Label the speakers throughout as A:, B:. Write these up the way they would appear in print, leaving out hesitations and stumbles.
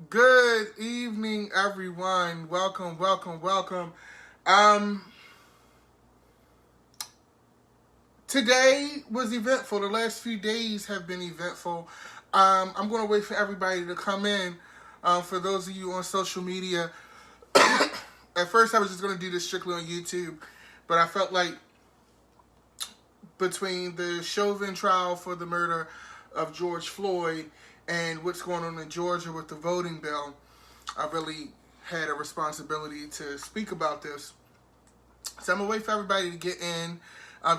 A: Good evening, everyone. Welcome. Um, Today was eventful. The last few days have been eventful. I'm going to wait for everybody to come in. For those of you on social media, at first I was just going to do this strictly on YouTube, but I felt like between the Chauvin trial for the murder of George Floyd and what's going on in Georgia with the voting bill, I really had a responsibility to speak about this. So I'm going to wait for everybody to get in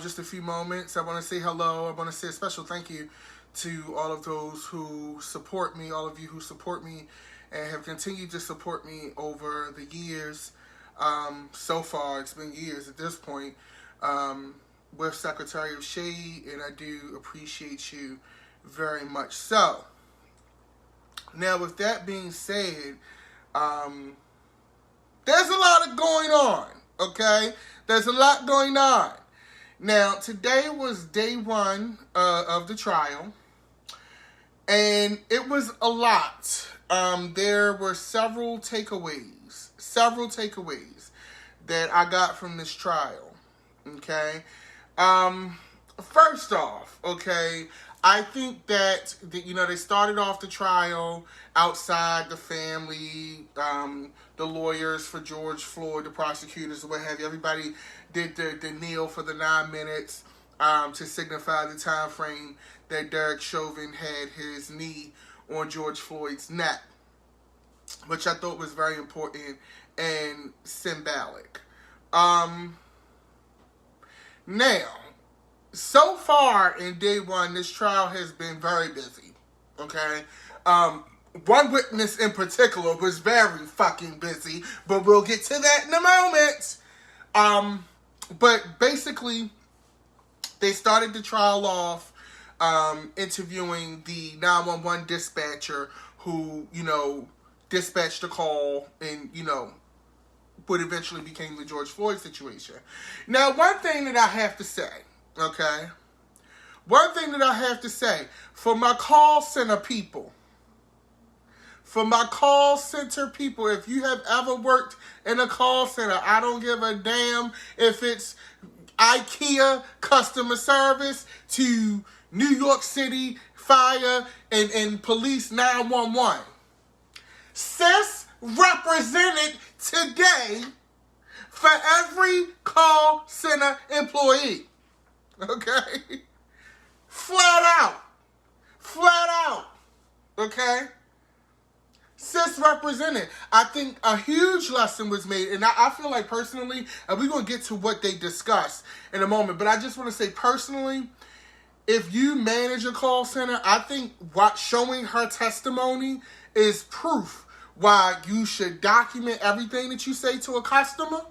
A: just a few moments. I want to say hello. I want to say a special thank you to all of those who support me, all of you who support me and have continued to support me over the years. So far, it's been years at this point, with Secretary of Shade, and I do appreciate you very much so. Now, with that being said, there's a lot going on, okay? There's a lot going on. Now, today was day one of the trial, and it was a lot. There were several takeaways that I got from this trial, okay? First off, okay, I think that they started off the trial outside the family, the lawyers for George Floyd, the prosecutors, what have you. Everybody did the kneel for the 9 minutes to signify the time frame that Derek Chauvin had his knee on George Floyd's neck, which I thought was very important and symbolic. Now, so far in day one, this trial has been very busy, okay? One witness in particular was very fucking busy, but we'll get to that in a moment. But basically, they started the trial off interviewing the 911 dispatcher who, dispatched the call and, what eventually became the George Floyd situation. Now, one thing that I have to say, okay? One thing that I have to say, for my call center people, if you have ever worked in a call center, I don't give a damn if it's IKEA customer service to New York City Fire and Police 911. Sis represented today for every call center employee. Okay? Flat out. Okay? Sis represented. I think a huge lesson was made, and I feel like personally, and we're going to get to what they discussed in a moment, but I just want to say personally, if you manage a call center, I think showing her testimony is proof why you should document everything that you say to a customer.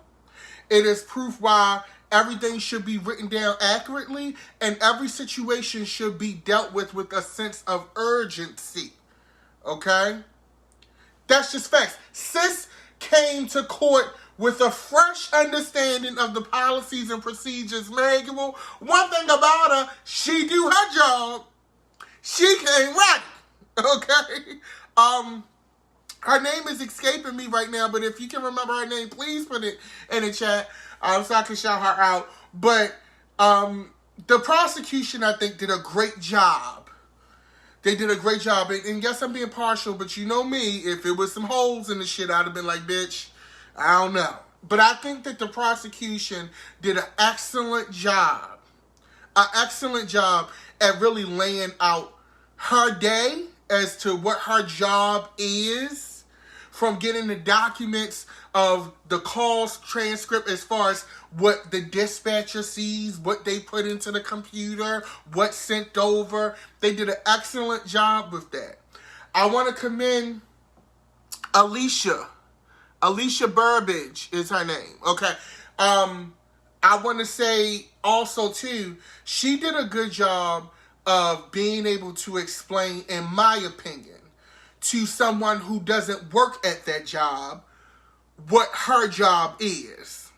A: It is proof why everything should be written down accurately, and every situation should be dealt with a sense of urgency. Okay? That's just facts. Sis came to court with a fresh understanding of the policies and procedures manual. One thing about her, she do her job. She came ready. Okay? Her name is escaping me right now, but if you can remember her name, please put it in the chat so I can shout her out. But the prosecution, I think, did a great job. They did a great job. And yes, I'm being partial, but you know me, if it was some holes in the shit, I'd have been like, bitch, I don't know. But I think that the prosecution did an excellent job. An excellent job at really laying out her day as to what her job is, from getting the documents of the calls transcript as far as what the dispatcher sees, what they put into the computer, what's sent over. They did an excellent job with that. I want to commend Alicia. Alicia Burbage is her name. Okay. I want to say also, too, she did a good job of being able to explain, in my opinion, to someone who doesn't work at that job, what her job is.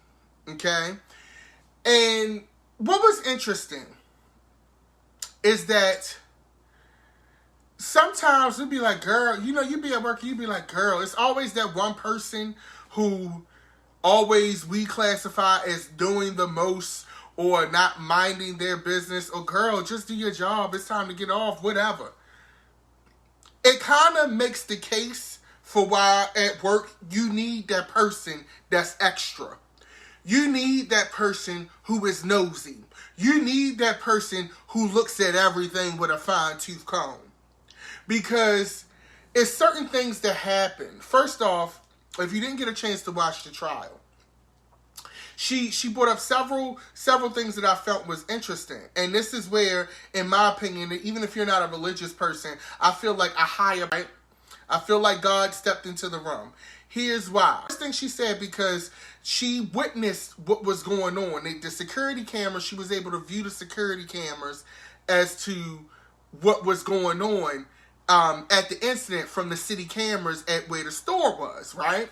A: Okay? And what was interesting is that sometimes it'd be like, girl, you be at work, you be like, girl, it's always that one person who always we classify as doing the most or not minding their business, or girl, just do your job, it's time to get off, whatever. It kind of makes the case for why at work you need that person that's extra. You need that person who is nosy. You need that person who looks at everything with a fine-tooth comb. Because it's certain things that happen. First off, if you didn't get a chance to watch the trial, she brought up several things that I felt was interesting. And this is where, in my opinion, even if you're not a religious person, I feel like I feel like God stepped into the room. Here's why. First thing she said, because she witnessed what was going on. The security cameras, she was able to view the security cameras as to what was going on at the incident from the city cameras at where the store was, right?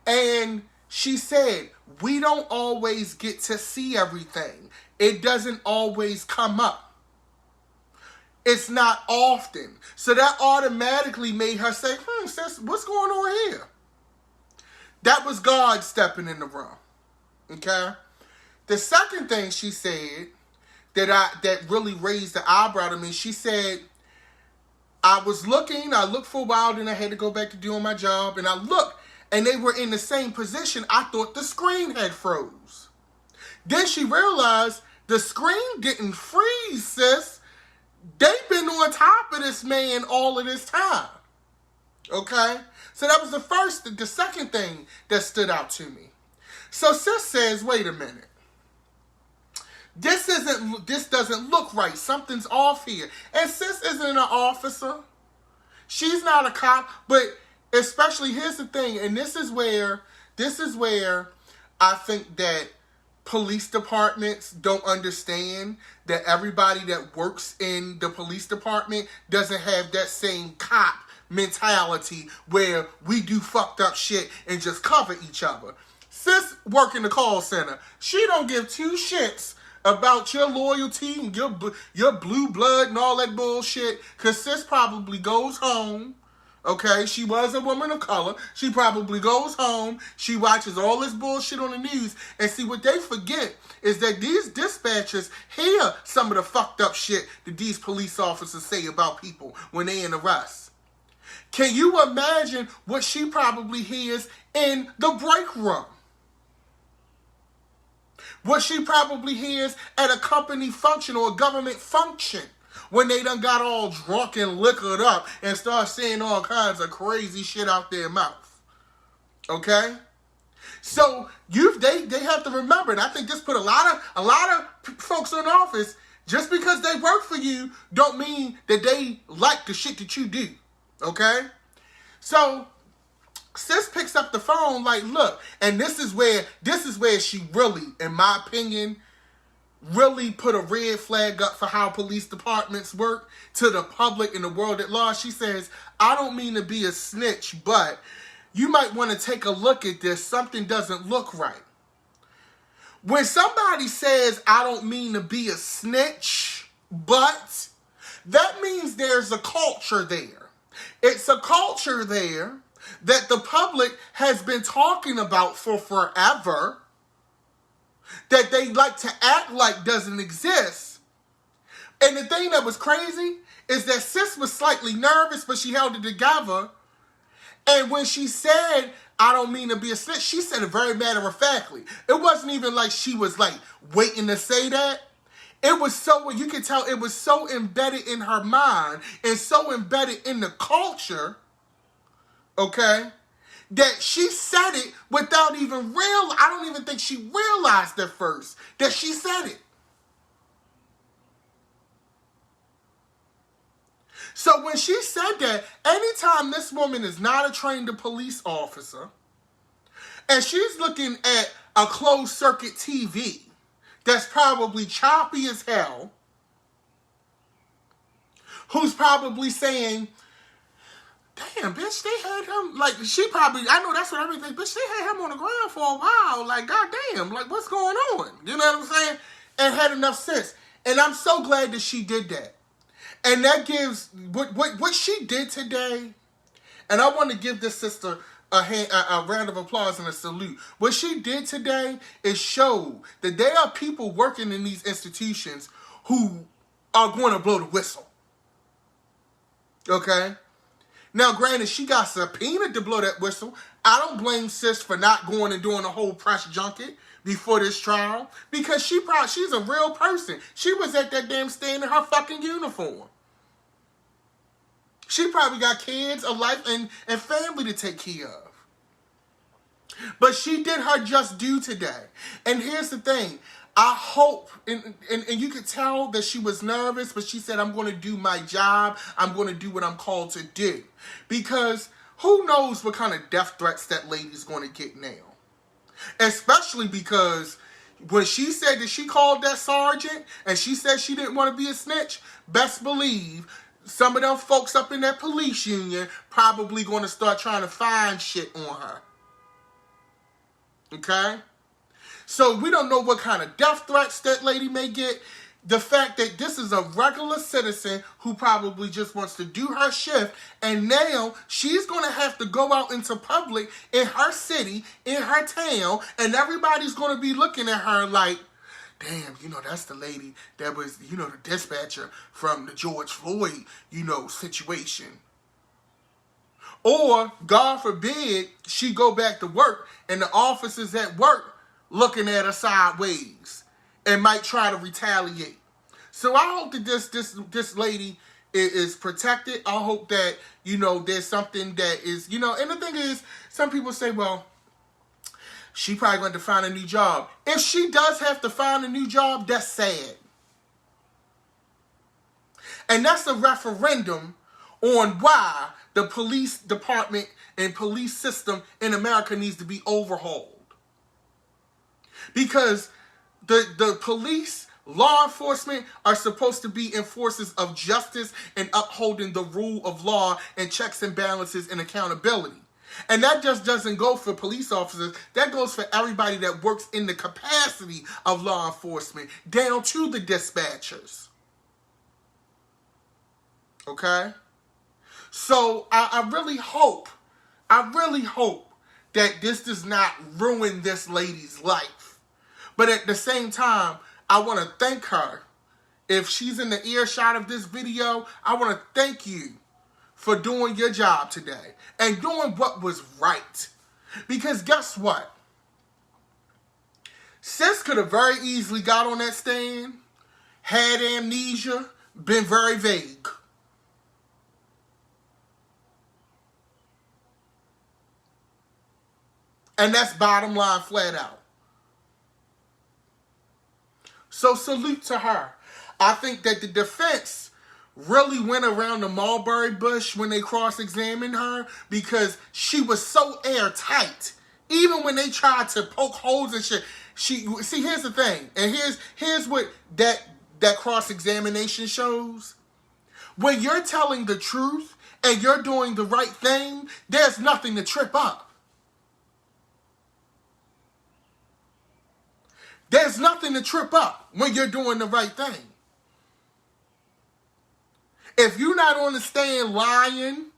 A: And she said, we don't always get to see everything. It doesn't always come up. It's not often. So that automatically made her say, sis, what's going on here? That was God stepping in the room. Okay? The second thing she said that really raised the eyebrow to me, she said, I looked for a while, then I had to go back to doing my job, and I looked, and they were in the same position. I thought the screen had froze. Then she realized the screen didn't freeze, sis. They've been on top of this man all of this time. Okay? So that was the second thing that stood out to me. So sis says, wait a minute. This doesn't look right. Something's off here. And sis isn't an officer. She's not a cop. But especially, here's the thing, and this is where I think that police departments don't understand that everybody that works in the police department doesn't have that same cop mentality where we do fucked up shit and just cover each other. Sis work in the call center. She don't give two shits about your loyalty and your blue blood and all that bullshit, because sis probably goes home. Okay, she was a woman of color. She probably goes home. She watches all this bullshit on the news. And see, what they forget is that these dispatchers hear some of the fucked up shit that these police officers say about people when they in arrest. Can you imagine what she probably hears in the break room? What she probably hears at a company function or a government function when they done got all drunk and liquored up and start saying all kinds of crazy shit out their mouth. Okay? So they have to remember, and I think this put a lot of folks in office, just because they work for you don't mean that they like the shit that you do. Okay? So sis picks up the phone like, look, and this is where she really, in my opinion, really put a red flag up for how police departments work to the public and the world at large. She says, I don't mean to be a snitch, but you might want to take a look at this. Something doesn't look right. When somebody says, I don't mean to be a snitch, but, that means there's a culture there. It's a culture there that the public has been talking about for forever, that they like to act like doesn't exist. And the thing that was crazy is that sis was slightly nervous, but she held it together. And when she said, I don't mean to be a snitch, she said it very matter-of-factly. It wasn't even like she was like waiting to say that. It was so, you could tell it was so embedded in her mind and so embedded in the culture, okay, that she said it without even I don't even think she realized at first that she said it. So when she said that, anytime this woman is not a trained police officer, and she's looking at a closed circuit TV that's probably choppy as hell, who's probably saying, damn, bitch, they had him, like, she probably, I know that's what everything, bitch, they had him on the ground for a while, like, goddamn, like, what's going on? You know what I'm saying? And had enough sense. And I'm so glad that she did that. And that gives what she did today. And I want to give this sister a round of applause and a salute. What she did today is show that there are people working in these institutions who are going to blow the whistle. Okay? Now, granted, she got subpoenaed to blow that whistle. I don't blame sis for not going and doing a whole press junket before this trial, because she's a real person. She was at that damn stand in her fucking uniform. She probably got kids, a life, and family to take care of. But she did her just due today. And here's the thing. I hope, and you could tell that she was nervous, but she said, I'm going to do my job. I'm going to do what I'm called to do. Because who knows what kind of death threats that lady's going to get now. Especially because when she said that she called that sergeant and she said she didn't want to be a snitch, best believe some of them folks up in that police union probably going to start trying to find shit on her. Okay? So we don't know what kind of death threats that lady may get. The fact that this is a regular citizen who probably just wants to do her shift, and now she's going to have to go out into public in her city, in her town, and everybody's going to be looking at her like, damn, that's the lady that was, the dispatcher from the George Floyd, situation. Or, God forbid, she go back to work and the officers at work looking at her sideways and might try to retaliate. So I hope that this lady is protected. I hope that, there's something that is, and the thing is, some people say, well, she probably going to find a new job. If she does have to find a new job, that's sad. And that's a referendum on why the police department and police system in America needs to be overhauled. Because the police, law enforcement are supposed to be enforcers of justice and upholding the rule of law and checks and balances and accountability. And that just doesn't go for police officers. That goes for everybody that works in the capacity of law enforcement, down to the dispatchers. Okay? So I really hope that this does not ruin this lady's life. But at the same time, I want to thank her. If she's in the earshot of this video, I want to thank you for doing your job today and doing what was right. Because guess what? Sis could have very easily got on that stand, had amnesia, been very vague. And that's bottom line, flat out. So salute to her. I think that the defense really went around the mulberry bush when they cross-examined her, because she was so airtight. Even when they tried to poke holes and shit. Here's the thing. And here's what that cross-examination shows. When you're telling the truth and you're doing the right thing, there's nothing to trip up. There's nothing to trip up when you're doing the right thing. If you're not on the stand lying,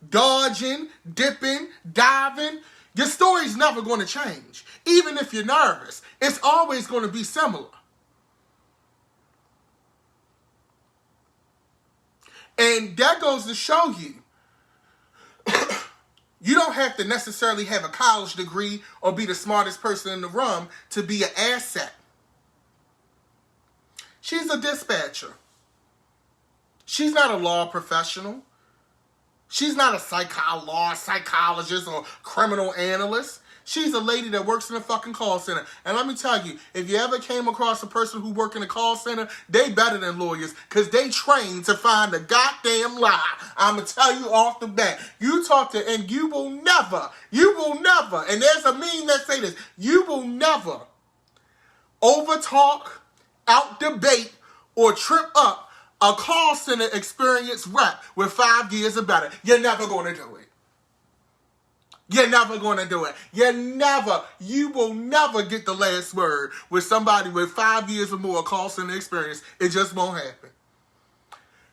A: dodging, dipping, diving, your story's never going to change. Even if you're nervous, it's always going to be similar. And that goes to show you, you don't have to necessarily have a college degree or be the smartest person in the room to be an asset. She's a dispatcher. She's not a law professional. She's not a psychologist or criminal analyst. She's a lady that works in a fucking call center. And let me tell you, if you ever came across a person who works in a call center, they better than lawyers, because they trained to find a goddamn lie. I'm going to tell you off the bat. You talk to, and you will never, and there's a meme that say this, you will never overtalk, out-debate, or trip up a call center experienced rep with 5 years or better. You're never going to do it. You're never going to do it. You will never get the last word with somebody with 5 years or more call center experience. It just won't happen.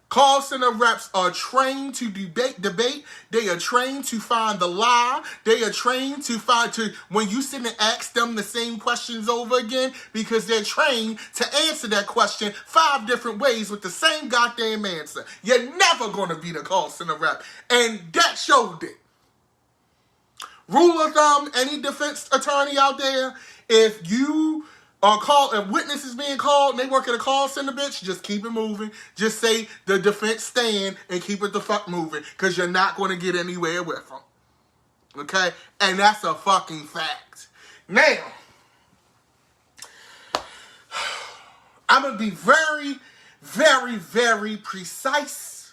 A: Call center reps are trained to debate. They are trained to find the lie. They are trained to when you sit and ask them the same questions over again, because they're trained to answer that question 5 different ways with the same goddamn answer. You're never going to be the call center rep. And that showed it. Rule of thumb, any defense attorney out there, if you are called, a witness is being called and they work at a call center, bitch, just keep it moving. Just say the defense stand and keep it the fuck moving, because you're not going to get anywhere with them. Okay? And that's a fucking fact. Now, I'm going to be very, very, very precise.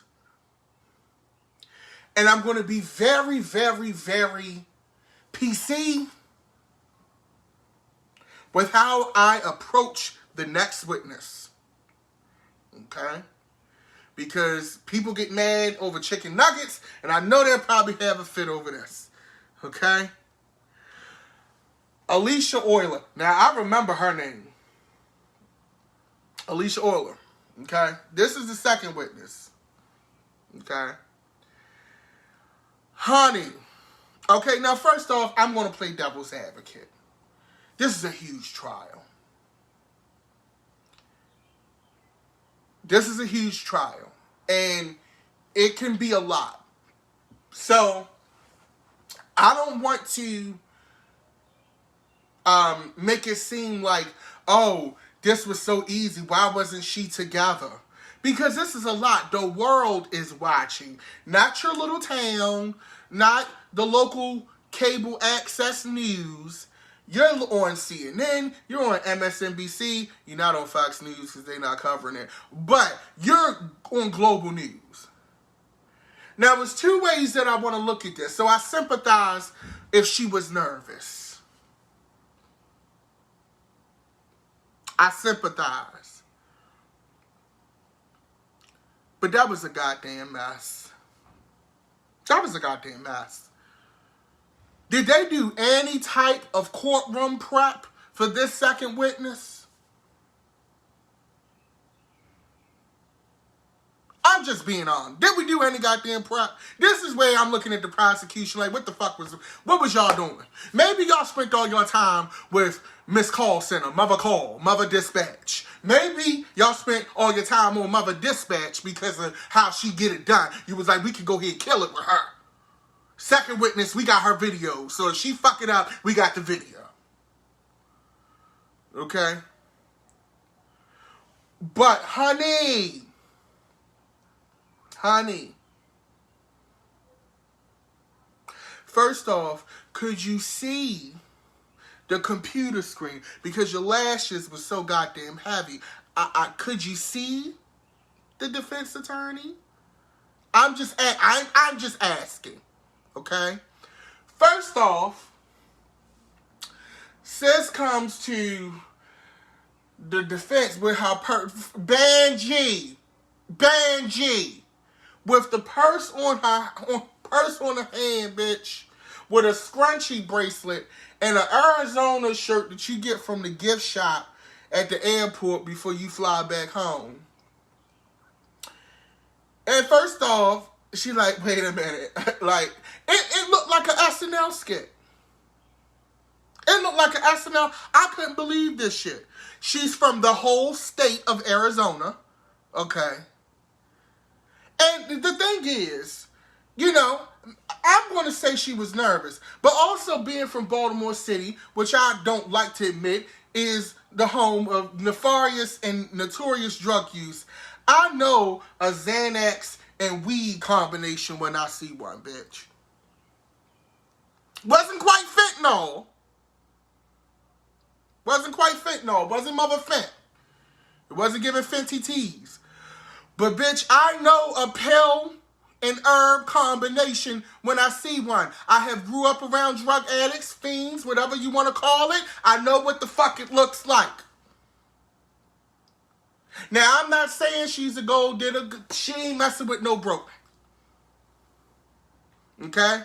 A: And I'm going to be very, very, very PC with how I approach the next witness. Okay? Because people get mad over chicken nuggets, and I know they'll probably have a fit over this. Okay? Alicia Euler. Now, I remember her name. Alicia Euler. Okay? This is the second witness. Okay? Honey. Okay, now first off, I'm going to play devil's advocate. This is a huge trial. This is a huge trial. And it can be a lot. So, I don't want to make it seem like, oh, this was so easy. Why wasn't she together? Because this is a lot. The world is watching. Not your little town. Not the local cable access news. You're on CNN, you're on MSNBC, you're not on Fox News because they're not covering it, but you're on global news. Now, there's 2 ways that I want to look at this. So I sympathize if she was nervous. I sympathize. But that was a goddamn mess. That was a goddamn mess. Did they do any type of courtroom prep for this second witness? I'm just being honest. Did we do any goddamn prep? This is where I'm looking at the prosecution like, what was y'all doing? Maybe y'all spent all your time with Miss Call Center, Mother Call, Mother Dispatch. Maybe y'all spent all your time on Mother Dispatch because of how she get it done. You was like, we could go ahead and kill it with her. Second witness, we got her video. So if she fuck it up, we got the video. Okay? But honey, first off, could you see the computer screen? Because your lashes were so goddamn heavy. Could you see the defense attorney? I'm just asking. Okay? First off, sis comes to the defense with her Banji, with the purse on her hand, bitch, with a scrunchy bracelet and an Arizona shirt that you get from the gift shop at the airport before you fly back home. And first off, she like, wait a minute, like, it looked like an SNL skit. It looked like an SNL. I couldn't believe this shit. She's from the whole state of Arizona. Okay. And the thing is, you know, I'm going to say she was nervous. But also being from Baltimore City, which I don't like to admit, is the home of nefarious and notorious drug use. I know a Xanax and weed combination when I see one, bitch. Wasn't quite fentanyl. Wasn't mother fent. It wasn't giving Fenty teas. But bitch, I know a pill and herb combination when I see one. I have grew up around drug addicts, fiends, whatever you want to call it. I know what the fuck it looks like. Now, I'm not saying she's a gold digger. She ain't messing with no broke. Okay?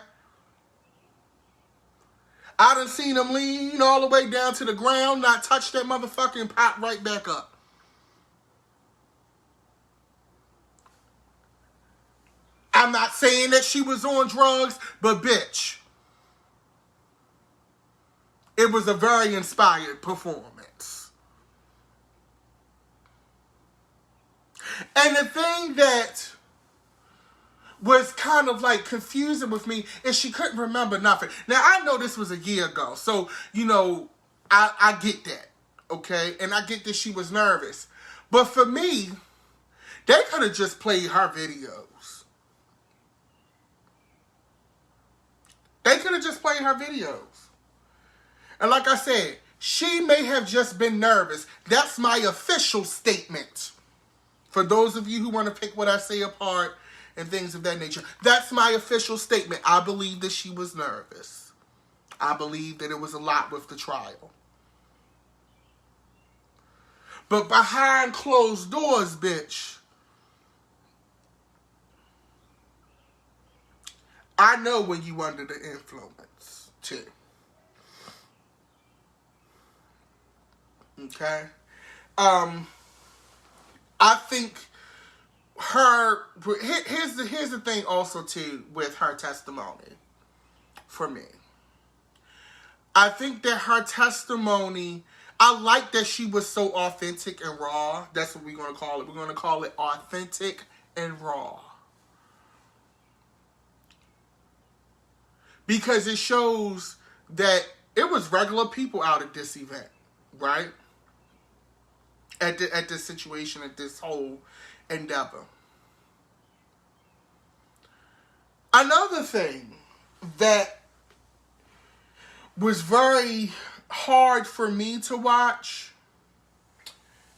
A: I done seen them lean all the way down to the ground, not touch that motherfucking pop right back up. I'm not saying that she was on drugs, but bitch, it was a very inspired performance. And the thing that was kind of like confusing with me is she couldn't remember nothing. Now, I know this was a year ago, so, you know, I get that, okay? And I get that she was nervous. But for me, they could have just played her videos. They could have just played her videos. And like I said, she may have just been nervous. That's my official statement. For those of you who want to pick what I say apart and things of that nature, that's my official statement. I believe that she was nervous. I believe that it was a lot with the trial. But behind closed doors, bitch, I know when you under the influence, too. Okay? I think here's the thing also, too, with her testimony, for me. I think that her testimony, I like that she was so authentic and raw. That's what we're going to call it. We're going to call it authentic and raw. Because it shows that it was regular people out at this event, right? At this situation, at this whole endeavor. Another thing that was very hard for me to watch,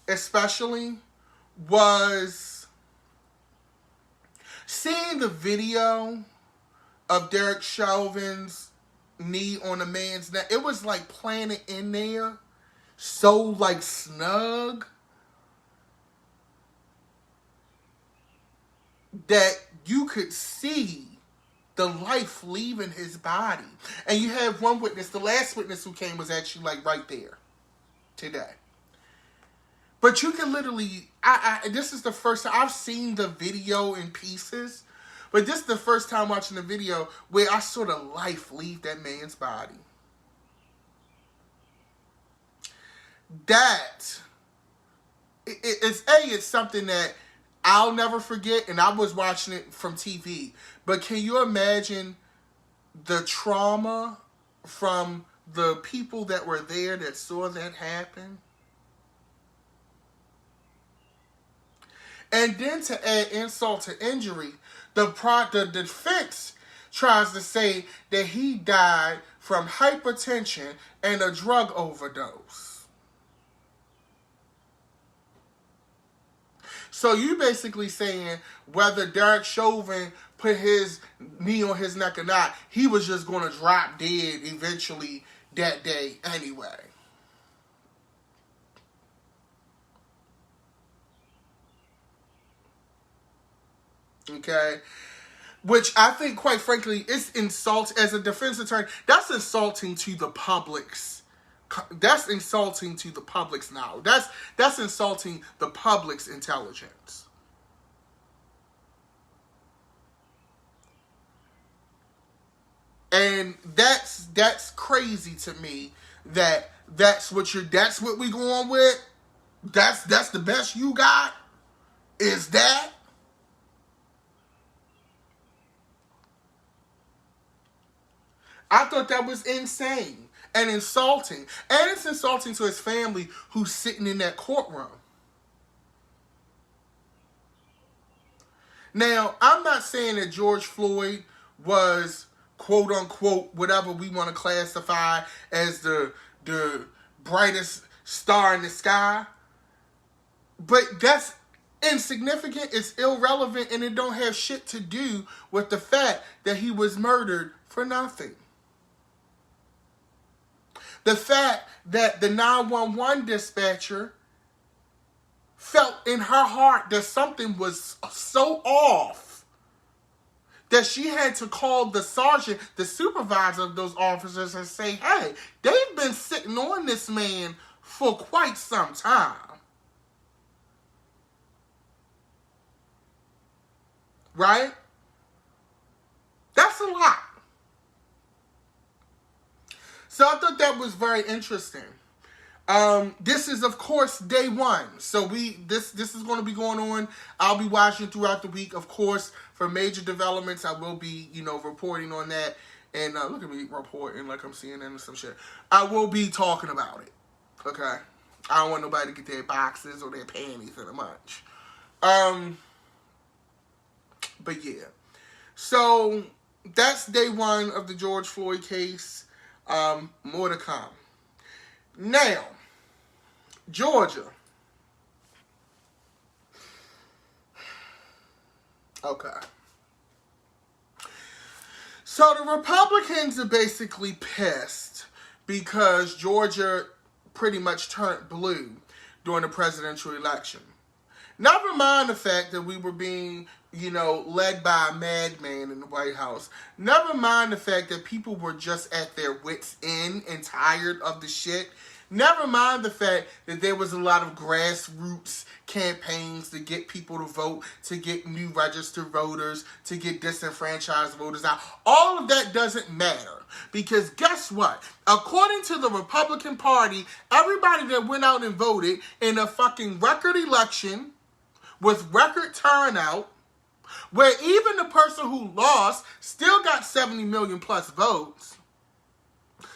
A: especially, was seeing the video of Derek Chauvin's knee on a man's neck. It was like planted in there, so like snug, that you could see the life leaving his body. And you have one witness, the last witness who came was actually like right there today. But you can literally, this is the first time I've seen the video in pieces, but this is the first time watching the video where I saw the life leave that man's body. That, it's something that I'll never forget, and I was watching it from TV. But can you imagine the trauma from the people that were there that saw that happen? And then to add insult to injury, the defense tries to say that he died from hypertension and a drug overdose. So you basically saying whether Derek Chauvin put his knee on his neck or not, he was just going to drop dead eventually that day anyway. Okay? Which I think, quite frankly, is insult as a defense attorney. That's insulting to the public's. That's insulting to the public's knowledge. That's insulting the public's intelligence. And that's crazy to me that's what we going with. That's the best you got? Is that? I thought that was insane and insulting. And it's insulting to his family who's sitting in that courtroom. Now, I'm not saying that George Floyd was, quote unquote, whatever we want to classify as the brightest star in the sky. But that's insignificant, it's irrelevant, and it don't have shit to do with the fact that he was murdered for nothing. The fact that the 911 dispatcher felt in her heart that something was so off that she had to call the sergeant, the supervisor of those officers, and say, hey, they've been sitting on this man for quite some time. Right? So I thought that was very interesting. This is, of course, day one. So this is going to be going on. I'll be watching throughout the week. Of course, for major developments, I will be, reporting on that. And look at me reporting like I'm CNN or some shit. I will be talking about it. Okay? I don't want nobody to get their boxes or their panties in a bunch. But yeah. So that's day one of the George Floyd case. More to come. Now, Georgia. Okay. So the Republicans are basically pissed because Georgia pretty much turned blue during the presidential election. Never mind the fact that we were being, led by a madman in the White House. Never mind the fact that people were just at their wits' end and tired of the shit. Never mind the fact that there was a lot of grassroots campaigns to get people to vote, to get new registered voters, to get disenfranchised voters out. All of that doesn't matter. Because guess what? According to the Republican Party, everybody that went out and voted in a fucking record election with record turnout, where even the person who lost still got 70 million plus votes,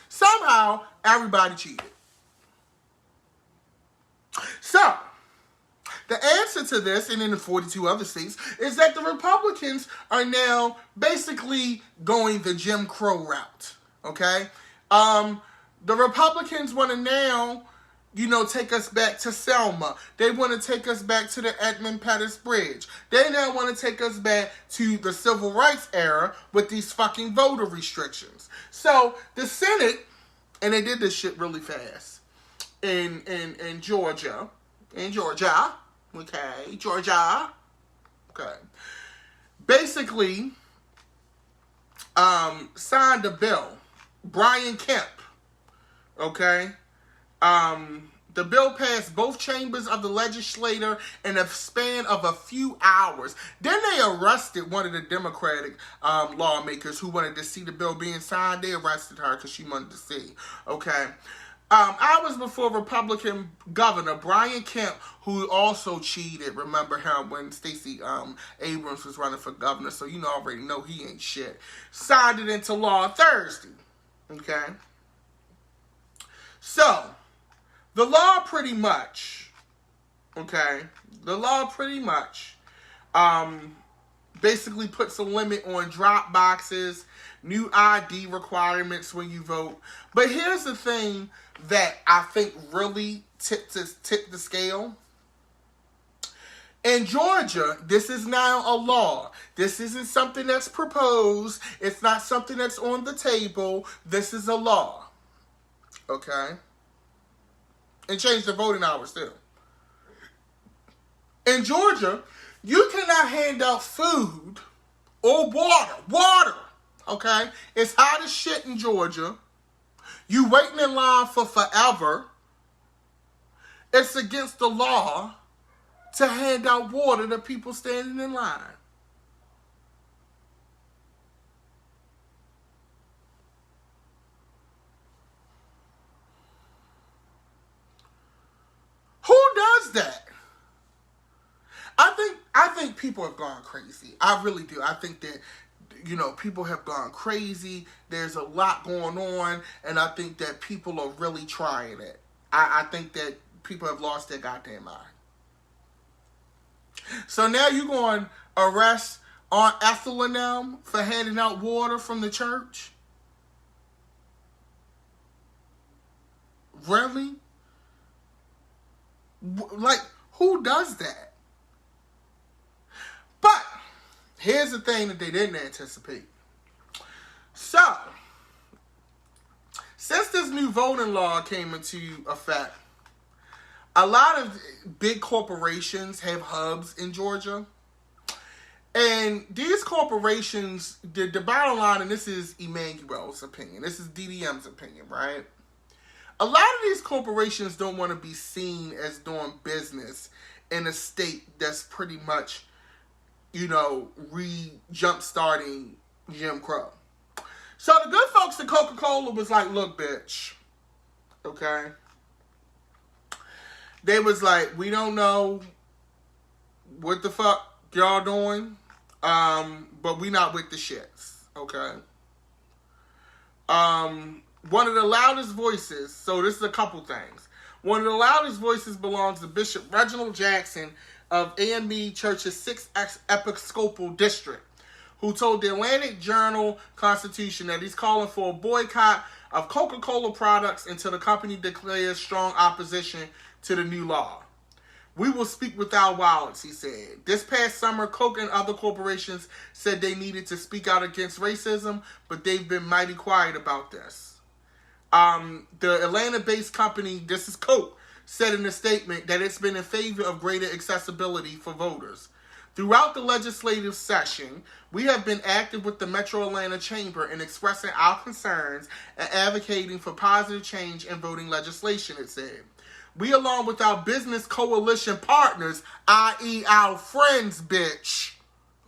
A: somehow everybody cheated. So, the answer to this, and in the 42 other states, is that the Republicans are now basically going the Jim Crow route, okay? The Republicans want to now, take us back to Selma. They want to take us back to the Edmund Pettus Bridge. They now want to take us back to the Civil Rights era with these fucking voter restrictions. So, the Senate, and they did this shit really fast, in Georgia. In Georgia. Okay. Georgia. Okay. Basically, signed a bill. Brian Kemp. Okay. The bill passed both chambers of the legislature in a span of a few hours. Then they arrested one of the Democratic lawmakers who wanted to see the bill being signed. They arrested her because she wanted to see. Okay. Hours before Republican Governor Brian Kemp, who also cheated, remember him when Stacey Abrams was running for governor, so already know he ain't shit, signed it into law Thursday. Okay? So, the law pretty much, basically puts a limit on drop boxes, new ID requirements when you vote. But here's the thing that I think really tipped the scale. In Georgia, this is now a law. This isn't something that's proposed. It's not something that's on the table. This is a law. Okay? And change the voting hours too. In Georgia, you cannot hand out food or water. Water! Okay? It's hot as shit in Georgia. You waiting in line for forever. It's against the law to hand out water to people standing in line. Who does that? I think people have gone crazy. I really do. I think that people have gone crazy. There's a lot going on, and I think that people are really trying it. I think that people have lost their goddamn mind. So now you're going to arrest Aunt Ethel and them for handing out water from the church? Really? Like, who does that? But here's the thing that they didn't anticipate. So, since this new voting law came into effect, a lot of big corporations have hubs in Georgia. And these corporations, the bottom line, and this is Emmanuel's opinion, this is DDM's opinion, right? A lot of these corporations don't want to be seen as doing business in a state that's pretty much, jump-starting Jim Crow. So the good folks at Coca-Cola was like, look, bitch. Okay? They was like, we don't know what the fuck y'all doing, but we not with the shits. Okay? One of the loudest voices, so this is a couple things. One of the loudest voices belongs to Bishop Reginald Jackson of AME Church's 6th Episcopal District, who told the Atlantic Journal-Constitution that he's calling for a boycott of Coca-Cola products until the company declares strong opposition to the new law. We will speak with our wallets, he said. This past summer, Coke and other corporations said they needed to speak out against racism, but they've been mighty quiet about this. The Atlanta-based company, this is Coke, said in a statement that it's been in favor of greater accessibility for voters. Throughout the legislative session, we have been active with the Metro Atlanta Chamber in expressing our concerns and advocating for positive change in voting legislation, it said. We, along with our business coalition partners, i.e. our friends, bitch.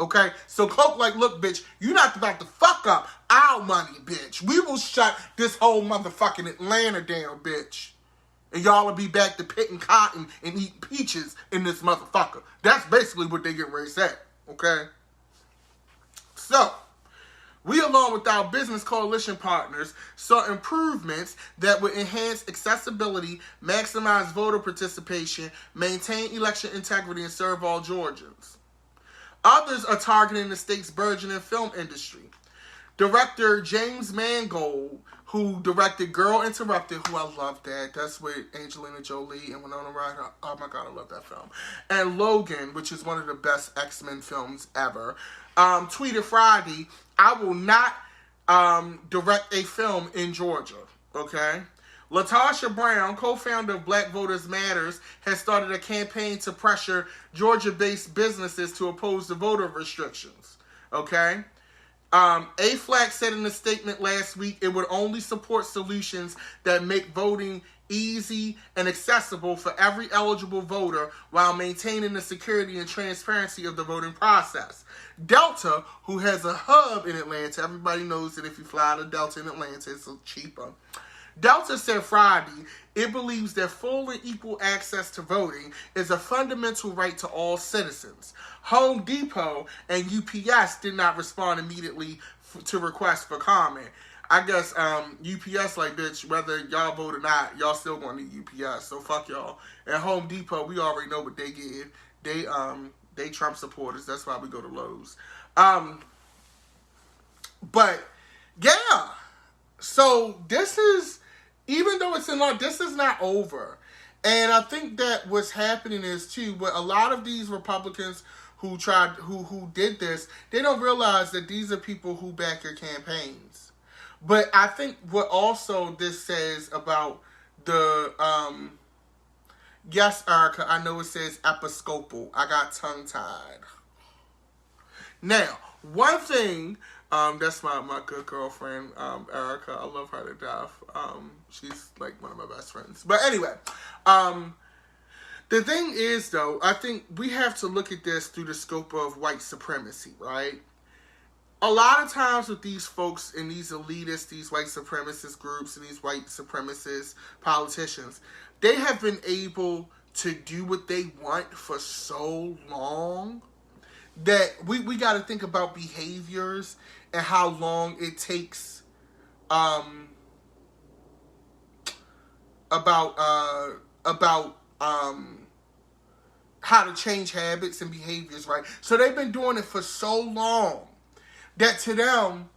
A: Okay? So Coke like, look, bitch, you're not about to fuck up our money, bitch. We will shut this whole motherfucking Atlanta down, bitch. And y'all will be back to picking cotton and eating peaches in this motherfucker. That's basically what they get ready to say. Okay? So, we, along with our business coalition partners, saw improvements that would enhance accessibility, maximize voter participation, maintain election integrity, and serve all Georgians. Others are targeting the state's burgeoning film industry. Director James Mangold, who directed Girl Interrupted, who I love that. That's with Angelina Jolie and Winona Ryder. Oh my God, I love that film. And Logan, which is one of the best X-Men films ever, tweeted Friday, I will not direct a film in Georgia, okay? Latasha Brown, co-founder of Black Voters Matters, has started a campaign to pressure Georgia-based businesses to oppose the voter restrictions, okay? AFLAC said in a statement last week it would only support solutions that make voting easy and accessible for every eligible voter while maintaining the security and transparency of the voting process. Delta, who has a hub in Atlanta, everybody knows that if you fly to Delta in Atlanta, it's cheaper. Delta said Friday it believes that full and equal access to voting is a fundamental right to all citizens. Home Depot and UPS did not respond immediately to requests for comment. I guess UPS like, bitch, whether y'all vote or not, y'all still going to need UPS, so fuck y'all. At Home Depot, we already know what they give. They Trump supporters. That's why we go to Lowe's. But yeah, so this is, even though it's in law, this is not over. And I think that what's happening is too, but a lot of these Republicans who did this, they don't realize that these are people who back your campaigns. But I think what also this says about the, yes, Erica, I know it says Episcopal. I got tongue-tied. Now, one thing, that's my good girlfriend, Erica. I love her to death. She's like one of my best friends. But anyway, the thing is, though, I think we have to look at this through the scope of white supremacy, right? A lot of times with these folks and these elitists, these white supremacist groups and these white supremacist politicians, they have been able to do what they want for so long that we got to think about behaviors and how long it takes about how to change habits and behaviors, right? So they've been doing it for so long that to them,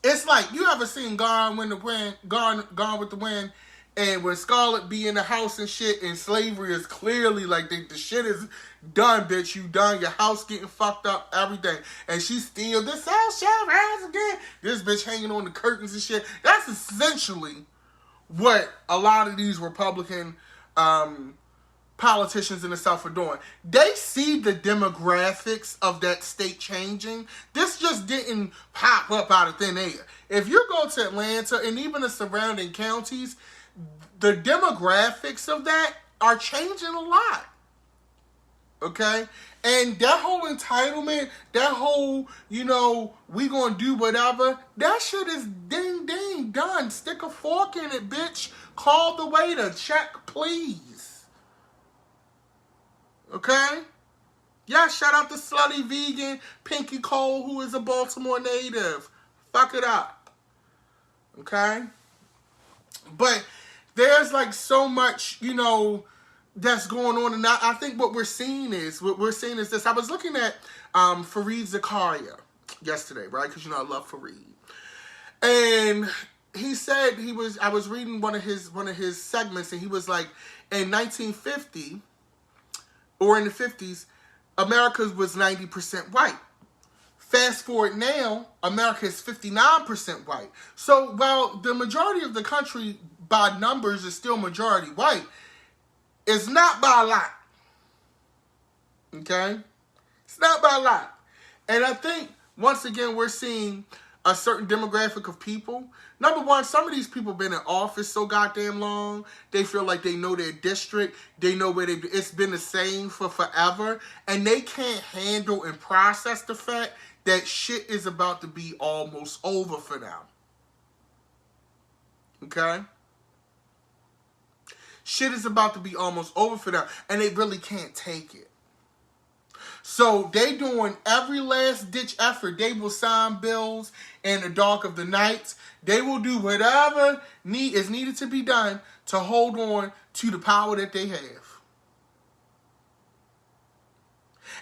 A: it's like, you ever seen Gone with the Wind, and when Scarlett be in the house and shit, and slavery is clearly like, the shit is done, bitch, you done, your house getting fucked up, everything, and she still, the sun shall rise again, this bitch hanging on the curtains and shit. That's essentially what a lot of these Republican politicians in the South are doing. They see the demographics of that state changing. This just didn't pop up out of thin air. If you go to Atlanta and even the surrounding counties, the demographics of that are changing a lot. Okay? And that whole entitlement, that whole, we gonna do whatever, that shit is ding ding done. Stick a fork in it, bitch. Call the waiter. Check, please. Okay? Yeah, shout out to Slutty Vegan Pinky Cole, who is a Baltimore native. Fuck it up. Okay? But there's like so much, that's going on. And I think what we're seeing is this. I was looking at Fareed Zakaria yesterday, right? Because, I love Fareed. And he said I was reading one of his segments, and he was like, in 1950, or in the 50s, America was 90% white. Fast forward now, America is 59% white. So while the majority of the country by numbers is still majority white, it's not by a lot. Okay? It's not by a lot. And I think, once again, we're seeing a certain demographic of people. Number one, some of these people have been in office so goddamn long, they feel like they know their district, they know where it's been the same for forever, and they can't handle and process the fact that shit is about to be almost over for them. Okay? Shit is about to be almost over for them, and they really can't take it. So they doing every last ditch effort. They will sign bills in the dark of the night. They will do whatever is needed to be done to hold on to the power that they have.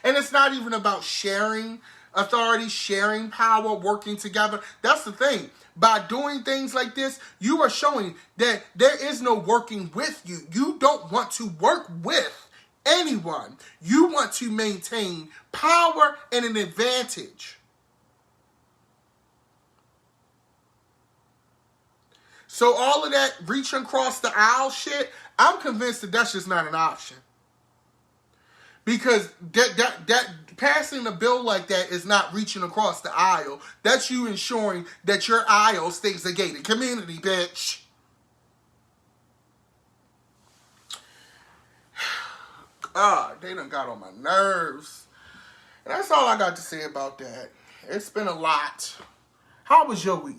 A: And it's not even about sharing authority, sharing power, working together. That's the thing. By doing things like this, you are showing that there is no working with you. You don't want to work with anyone. You want to maintain power and an advantage. So all of that reaching across the aisle shit, I'm convinced that that's just not an option. Because that passing a bill like that is not reaching across the aisle. That's you ensuring that your aisle stays a gated community, bitch. They done got on my nerves. And that's all I got to say about that. It's been a lot. How was your week?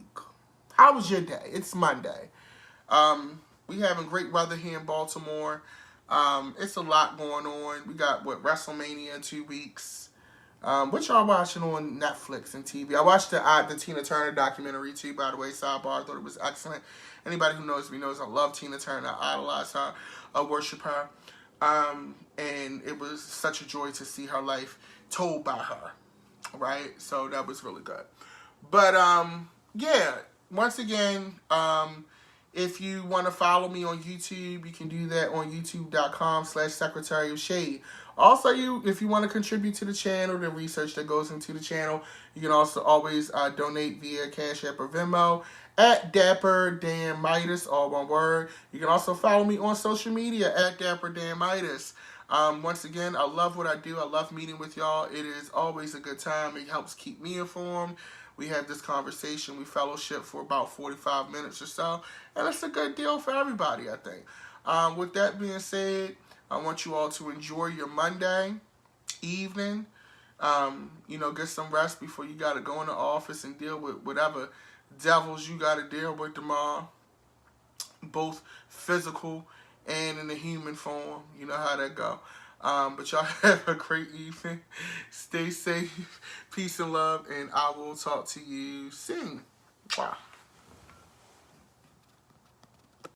A: How was your day? It's Monday. We having great weather here in Baltimore. It's a lot going on. We got, WrestleMania in 2 weeks. What y'all watching on Netflix and TV? I watched the Tina Turner documentary too, by the way, sidebar. I thought it was excellent. Anybody who knows me knows I love Tina Turner. I idolize her. I worship her. And it was such a joy to see her life told by her. Right? So that was really good. But, yeah. Once again, if you want to follow me on YouTube, you can do that on youtube.com/Secretary of Shade. Also, if you want to contribute to the channel, the research that goes into the channel, you can also always donate via Cash App or Venmo at Dapper Dan Midas, all one word. You can also follow me on social media at Dapper Dan Midas. Once again, I love what I do. I love meeting with y'all. It is always a good time. It helps keep me informed. We have this conversation. We fellowship for about 45 minutes or so. And it's a good deal for everybody, I think. With that being said, I want you all to enjoy your Monday evening. Get some rest before you got to go in the office and deal with whatever devils you got to deal with tomorrow. Both physical and in the human form. You know how that go. But y'all have a great evening. Stay safe. Peace and love. And I will talk to you soon. Wow.